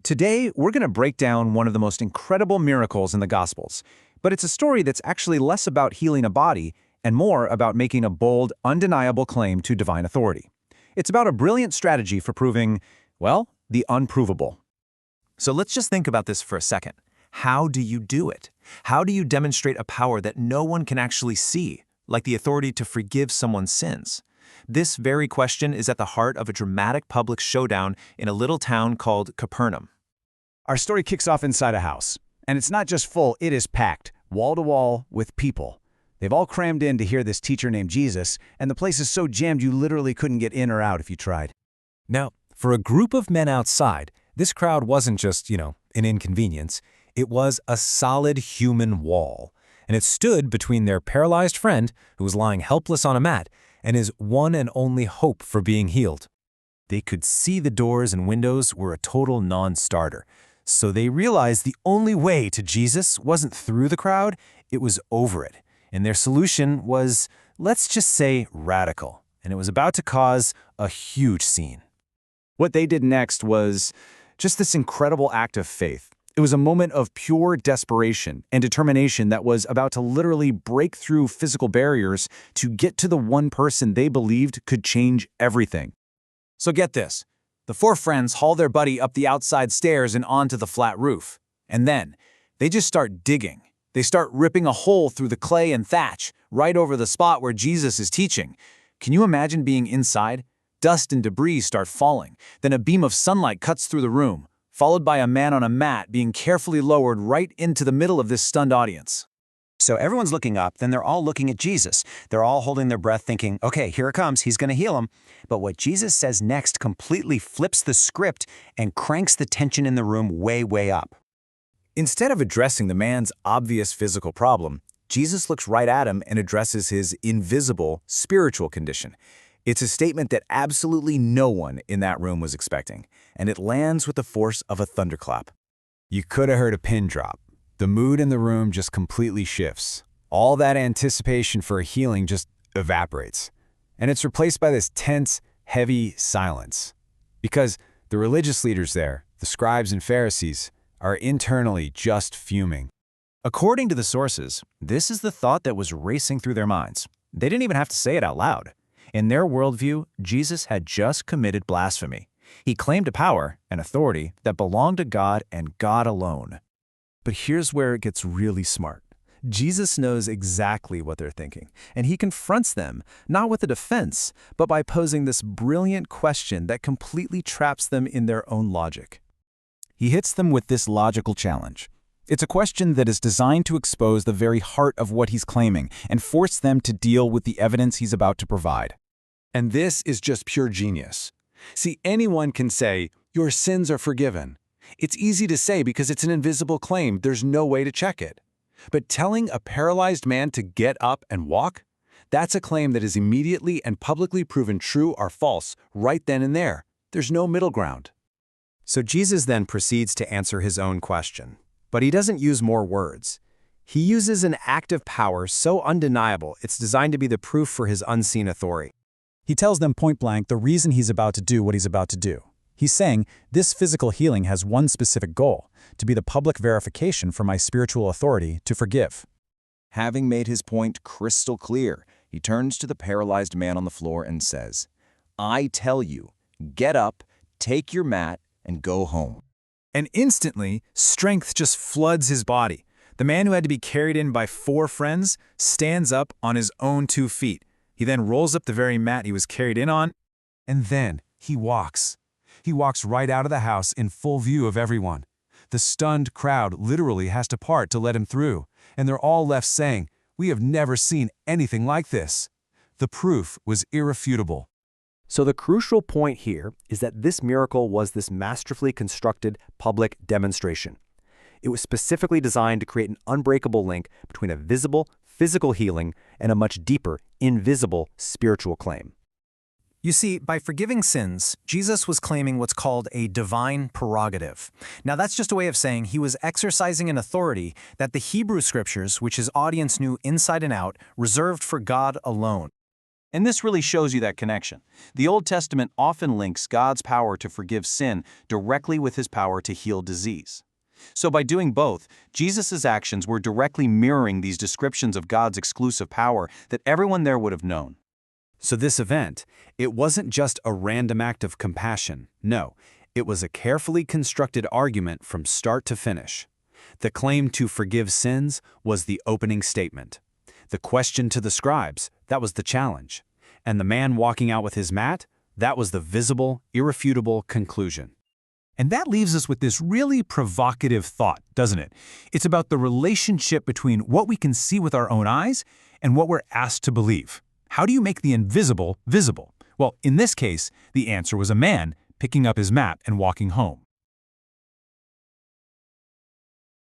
Today, we're going to break down one of the most incredible miracles in the Gospels, but it's a story that's actually less about healing a body and more about making a bold, undeniable claim to divine authority. It's about a brilliant strategy for proving, well, the unprovable. So let's just think about this for a second. How do you do it? How do you demonstrate a power that no one can actually see, like the authority to forgive someone's sins? This very question is at the heart of a dramatic public showdown in a little town called Capernaum. Our story kicks off inside a house, and it's not just full, it is packed, wall to wall, with people. They've all crammed in to hear this teacher named Jesus, and the place is so jammed you literally couldn't get in or out if you tried. Now, for a group of men outside, this crowd wasn't just, an inconvenience. It was a solid human wall, and it stood between their paralyzed friend, who was lying helpless on a mat, and his one and only hope for being healed. They could see the doors and windows were a total non-starter, so they realized the only way to Jesus wasn't through the crowd, it was over it. And their solution was, let's just say, radical, and it was about to cause a huge scene. What they did next was just this incredible act of faith. It was a moment of pure desperation and determination that was about to literally break through physical barriers to get to the one person they believed could change everything. So get this. The four friends haul their buddy up the outside stairs and onto the flat roof. And then, they just start digging. They start ripping a hole through the clay and thatch, right over the spot where Jesus is teaching. Can you imagine being inside? Dust and debris start falling. Then a beam of sunlight cuts through the room, followed by a man on a mat being carefully lowered right into the middle of this stunned audience. So everyone's looking up, then they're all looking at Jesus. They're all holding their breath thinking, okay, here it comes, he's going to heal him. But what Jesus says next completely flips the script and cranks the tension in the room way, way up. Instead of addressing the man's obvious physical problem, Jesus looks right at him and addresses his invisible spiritual condition. It's a statement that absolutely no one in that room was expecting, and it lands with the force of a thunderclap. You could have heard a pin drop. The mood in the room just completely shifts. All that anticipation for a healing just evaporates. And it's replaced by this tense, heavy silence. Because the religious leaders there, the scribes and Pharisees, are internally just fuming. According to the sources, this is the thought that was racing through their minds. They didn't even have to say it out loud. In their worldview, Jesus had just committed blasphemy. He claimed a power and authority that belonged to God and God alone. But here's where it gets really smart. Jesus knows exactly what they're thinking, and he confronts them, not with a defense, but by posing this brilliant question that completely traps them in their own logic. He hits them with this logical challenge. It's a question that is designed to expose the very heart of what he's claiming and force them to deal with the evidence he's about to provide. And this is just pure genius. See, anyone can say, "Your sins are forgiven." It's easy to say because it's an invisible claim, there's no way to check it. But telling a paralyzed man to get up and walk? That's a claim that is immediately and publicly proven true or false right then and there. There's no middle ground. So Jesus then proceeds to answer his own question. But he doesn't use more words. He uses an act of power so undeniable it's designed to be the proof for his unseen authority. He tells them point blank the reason he's about to do what he's about to do. He's saying, this physical healing has one specific goal, to be the public verification for my spiritual authority to forgive. Having made his point crystal clear, he turns to the paralyzed man on the floor and says, "I tell you, get up, take your mat, and go home." And instantly, strength just floods his body. The man who had to be carried in by four friends stands up on his own 2 feet. He then rolls up the very mat he was carried in on, and then he walks. He walks right out of the house in full view of everyone. The stunned crowd literally has to part to let him through, and they're all left saying, "We have never seen anything like this." The proof was irrefutable. So the crucial point here is that this miracle was this masterfully constructed public demonstration. It was specifically designed to create an unbreakable link between a visible, physical healing and a much deeper, invisible spiritual claim. You see, by forgiving sins, Jesus was claiming what's called a divine prerogative. Now, that's just a way of saying he was exercising an authority that the Hebrew Scriptures, which his audience knew inside and out, reserved for God alone. And this really shows you that connection. The Old Testament often links God's power to forgive sin directly with his power to heal disease. So by doing both, Jesus' actions were directly mirroring these descriptions of God's exclusive power that everyone there would have known. So this event, it wasn't just a random act of compassion. No, it was a carefully constructed argument from start to finish. The claim to forgive sins was the opening statement. The question to the scribes, that was the challenge. And the man walking out with his mat, that was the visible, irrefutable conclusion. And that leaves us with this really provocative thought, doesn't it? It's about the relationship between what we can see with our own eyes and what we're asked to believe. How do you make the invisible visible? Well, in this case, the answer was a man picking up his mat and walking home.